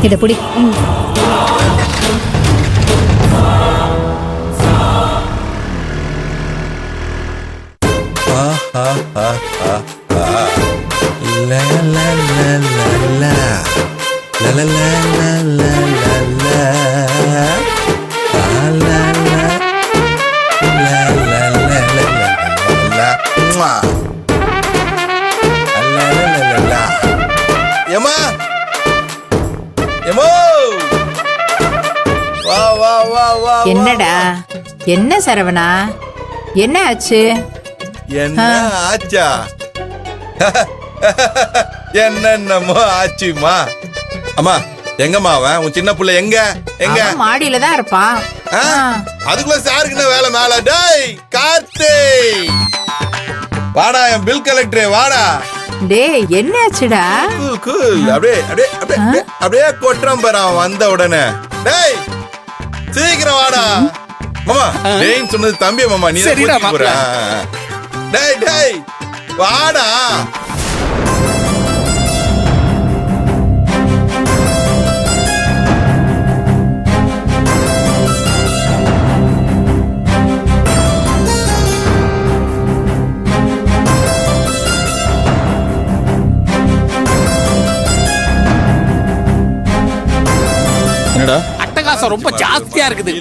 இத புடி. என்னடா, என்ன சரவணா, என்ன ஆச்சு? என்ன ஆச்சா? என்னென்னமோ ஆச்சுமா. அம்மா, எங்கம்மா அவன்? உன் சின்ன புள்ள எங்க? எங்க? மாடியில தான் இருப்பான். அதுக்குள்ள சாருக்கு என்ன வேலை மேல? டேய் கார்த்தி, வாடா என் பில் கலெக்டரே, வாடா. டேய் என்ன ஆச்சுடா? கூல் அப்படியே அப்படியே அப்படியே அப்படியே கொட்டுறான் பாரு அவன் வந்த உடனே. டேய் சீக்கிரம் வாடா மாமா. டேய் சொன்னது தம்பி மாமா, நீ தான் போற. டேய் டேய் வாடா. என்னடா அட்டகாசம் ரொம்ப ஜாஸ்தியா இருக்குது.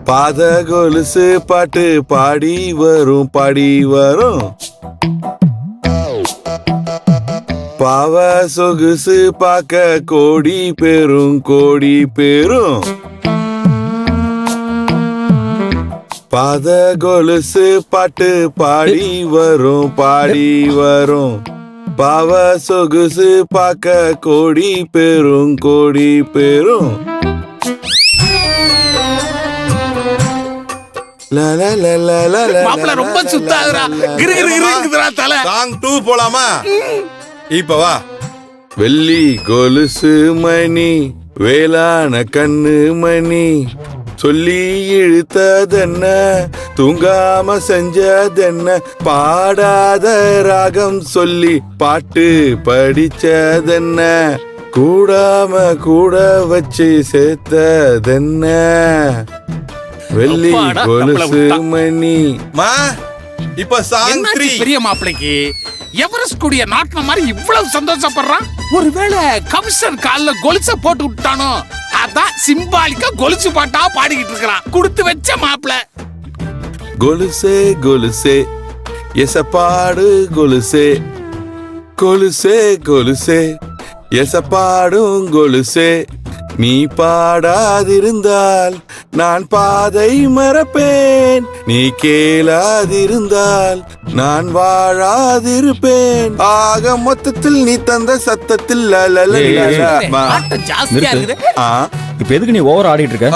பாத கொலுசு பாட்டு பாடி வரும் பாடி வரும், பாவ சொகுசு பாக்க கோடி பேரும் கோடி பேரும். பாத கொலுசு பாட்டு பாடி வரும் பாடி வரும், பாவ சொகுசு பாக்க கோடி பேரும் கோடி பேரும். மாப்ள ரொம்ப சுத்தாதுடா, கிறுகிறுகிறுங்குதுடா தல. சாங் 2 போலாமா? இப்ப வா. வெள்ளி கொலுசு மணி வேளான கண்ணு மணி, சொல்லி இழுத்ததென்ன தூங்காம செஞ்சதென்ன, பாடாத ராகம் சொல்லி பாட்டு படிச்சதென்ன, கூடாம கூட வச்சு சேர்த்ததென்ன, வெள்ளி கொலுசு மணி. மா இப்ப சாங் 3. பெரிய மாப்பிளைக்கு எவரெஸ்ட் கூடிய நாட்டின மாதிரி இவ்வளவு சந்தோஷப்படுறான். ஒருவேளை கமிஷன் கால்ல கொலுச போட்டு விட்டானோ, அதான் சிம்பாலிக்கா கொலுசு பாட்டா பாடிக்கிட்டு இருக்கிறான். கொடுத்து வச்ச மாப்பிள. கொலுசே கொலுசே எசப்பாடு கொலுசே, கொலுசே கொலுசே எசப்பாடும் கொலுசே, நீ பாடாதிருந்தால் நான் பாதை மறப்பேன், நீ கேளாதிருந்தால் நான் வாழாதிருப்பேன், ஆக மொத்தத்தில் நீ தந்த சத்தத்தில் இப்ப எதுக்கு நீ ஓவர் ஆடிட்டு இருக்க?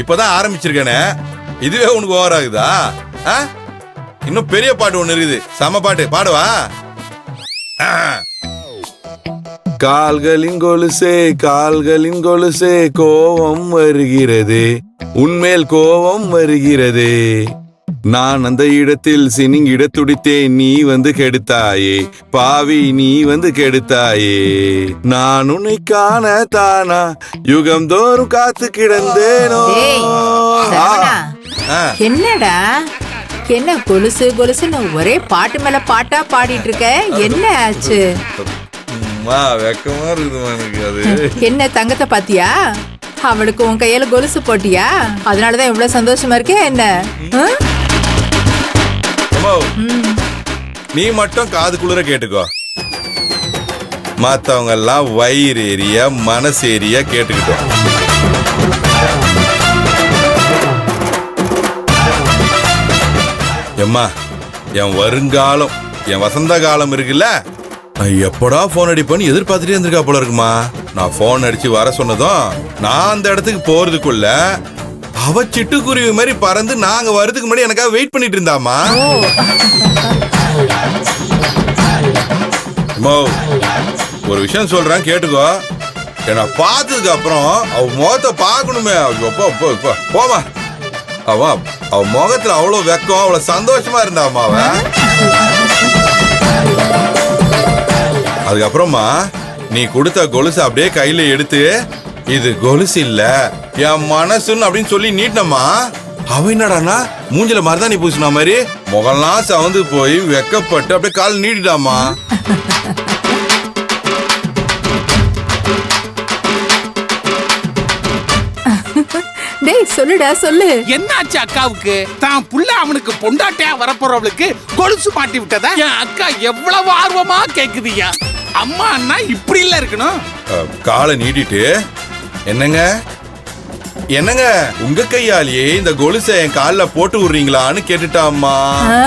இப்பதான் ஆரம்பிச்சிருக்கேனே, இதுவே உனக்கு ஓவர் ஆகுதா? இன்னும் பெரிய பாட்டு ஒண்ணு இருக்குது, சம பாட்டு பாடுவா. கால்களின் கொலுசே கால்களின் கொலுசே கோபம் வருகிறது, உன்மேல் கோபம் வருகிறது, நான் அந்த இடத்தில் சினிங்கிட துடித்தேன், நீ வந்து கெடுத்தாயே பாவி, நீ வந்து கெடுத்தாயே, நான் உன்னை காண தானா யுகம் தோறும் காத்து கிடந்தேனோ. என்னடா, என்ன கொலுசு கொலுசுன்னு ஒரே பாட்டு மேல பாட்டா பாடிட்டு இருக்க? என்ன ஆச்சு? வெக்கமா இருக்குதுமா எனக்கு. அது என்ன தங்கத்தை பாத்தியா? அவளுக்கு உன் கையில கொலுசு போட்டியா? அதனாலதான் இவ்வளவு சந்தோஷமா இருக்கே என்ன? நீ மட்டும் காது குளிர கேட்டுக்கோ, மத்தவங்க எல்லாம் வயிறு ஏரியா மனசு ஏரியா கேட்டுக்கிட்டோம். எம்மா, என் வருங்காலம், என் வசந்த காலம் இருக்குல்ல, எப்படா போன் அடிப்பேன்னு எதிர்பார்த்துட்டே இருந்திருக்கா போல இருக்குமா. நான் போன் அடிச்சு வர சொன்னதும் நான் அந்த இடத்துக்கு போறதுக்குள்ள அவ சிட்டுக்குருவி மாதிரி பறந்து நாங்க வரதுக்கு முன்னாடி எனக்காக வெயிட் பண்ணிட்டு இருந்தாமா. ஒரு விஷயம் சொல்றேன் கேட்டுக்கோ, என்ன பார்த்ததுக்கு அப்புறம் அவ முகத்தை பார்க்கணுமே. போமா, அவ முகத்துல அவ்வளவு வெக்கம், அவ்வளவு சந்தோஷமா இருந்தாமா அவ. அதுக்கப்புறமா நீ கொடுத்த கொலுசு அப்படியே கையில எடுத்து இது கொலுசு இல்ல என் மனசுன்னு அப்படின்னு சொல்லி நீட்டினம்மா. அவ என்னடானா மூஞ்சில மருதாணி பூசின மாதிரி முகம்லாம் சவந்து போய் வெக்கப்பட்டு அப்படியே கால் நீட்டிட்டாமா. டேய் சொல்லுடா சொல்லு. என்னாச்சு அக்காவுக்கு? தான் புள்ள அவனுக்கு பொண்டாட்டியா வரப்போறவளுக்கு கொலுசு மாட்டி விட்டதா என் அக்கா எவ்வளவு ஆர்வமா கேக்குதுயா. அம்மா அண்ணா இப்படி இல்ல இருக்கணும். காலை நீட்டிட்டு என்னங்க என்னங்க உங்க கையாலேயே இந்த கொலுசை என் கால்ல போட்டு விடுறீங்களான்னு கேட்டுட்டாம்மா. ஆ?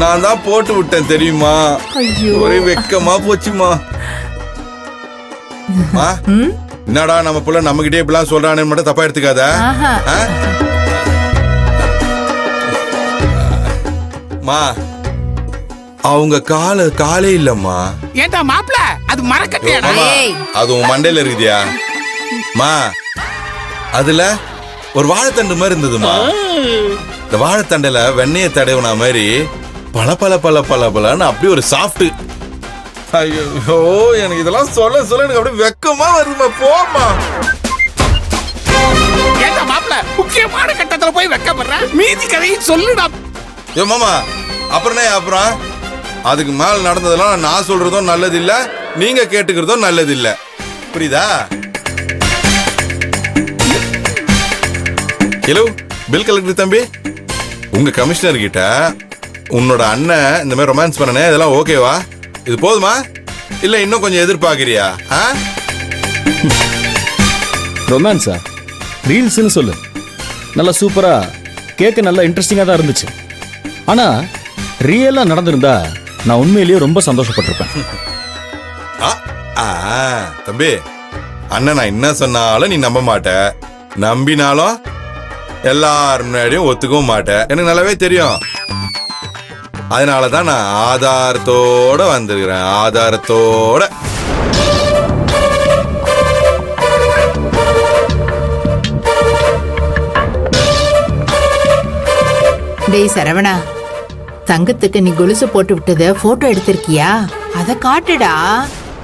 நான் தான் போட்டு விட்டேன் தெரியுமா. ஐயோ. ஒரே வெக்கமா போச்சுமா. என்னடா நம்ம புள்ள நம்ம கிட்டே இப்படிலாம் சொல்றானு மட்டும் தப்பா எடுத்துக்காத. ஆஹா. மா அவங்க காலே இல்லம்மா. ஏண்டா மாப்ள அது மரக்கட்டையாடா? மாமா, ஏய். அது உன் மண்டையில இருக்குதியா மா? அதுல ஒரு வாழைத்தண்டு மாதிரி இருந்ததுமா. இந்த வாழைத்தண்டுல வெண்ணெய தடவுன மாதிரி பல பல பல பல பலன்னு அப்படி ஒரு சாஃப்ட். ஐயோ எனக்கு இதெல்லாம் சொல்ல சொல்ல எனக்கு அப்படியே வெக்கமா வருதுமா. போமா. ஏண்டா மாப்ள முக்கியமான கட்டத்துல போய் வெக்கப்படுற? மீதி கதையை சொல்லுடா. ஏ மாமா அப்புறம் அதுக்கு மேல நடந்ததெல்லாம் நான் சொல்றதும் நல்லது இல்ல, நீங்க கேட்டுக்கிறதும் நல்லது இல்ல. புரியுதா? ஹலோ பில் கலெக்டர் தம்பி, உங்க கமிஷனர் கிட்ட உன்னோட அண்ணன் இந்த மாதிரி ரொமான்ஸ் பண்ணனே இதெல்லாம் ஓகேவா? இது போதுமா இல்ல இன்னும் கொஞ்சம் எதிர்பார்க்கறியா? ரொமான்ஸா? ரீல்ஸ்னு சொல்லு. நல்லா சூப்பரா கேட்க நல்லா இன்ட்ரெஸ்டிங்கா தான் இருந்துச்சு. ஆனா ரியலா நடந்திருந்தா நான் உண்மையிலேயே ரொம்ப சந்தோஷப்பட்டிருப்பேன். தம்பி அண்ணன் நான் என்ன சொன்னாலும் நீ நம்ப மாட்ட, நம்பினாலும் எல்லாரும் முன்னாடியும் ஒத்துக்கவும் மாட்டேன். எனக்கு நல்லாவே தெரியும். அதனாலதான் நான் ஆதாரத்தோட வந்திருக்கிறேன். ஆதாரத்தோட. டேய் சரவணா, தங்கத்துக்கு நீ கொலுசு போட்டு விட்டத போட்டோ எடுத்திருக்கியா? அத காட்டுடா.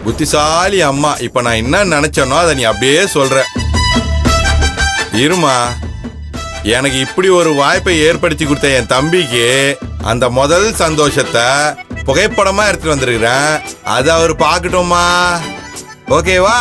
புத்திசாலி அம்மா. இப்ப நான் என்ன நினைச்சேனோ அதை நீ அப்படியே சொல்ற. இருமா, எனக்கு இப்படி ஒரு வாய்ப்பை ஏற்படுத்தி கொடுத்த என் தம்பிக்கு அந்த முதல் சந்தோஷத்தை புகைப்படமா எடுத்துட்டு வந்திருக்கிறேன். அதை அவர் பார்க்கட்டுமா? ஓகேவா?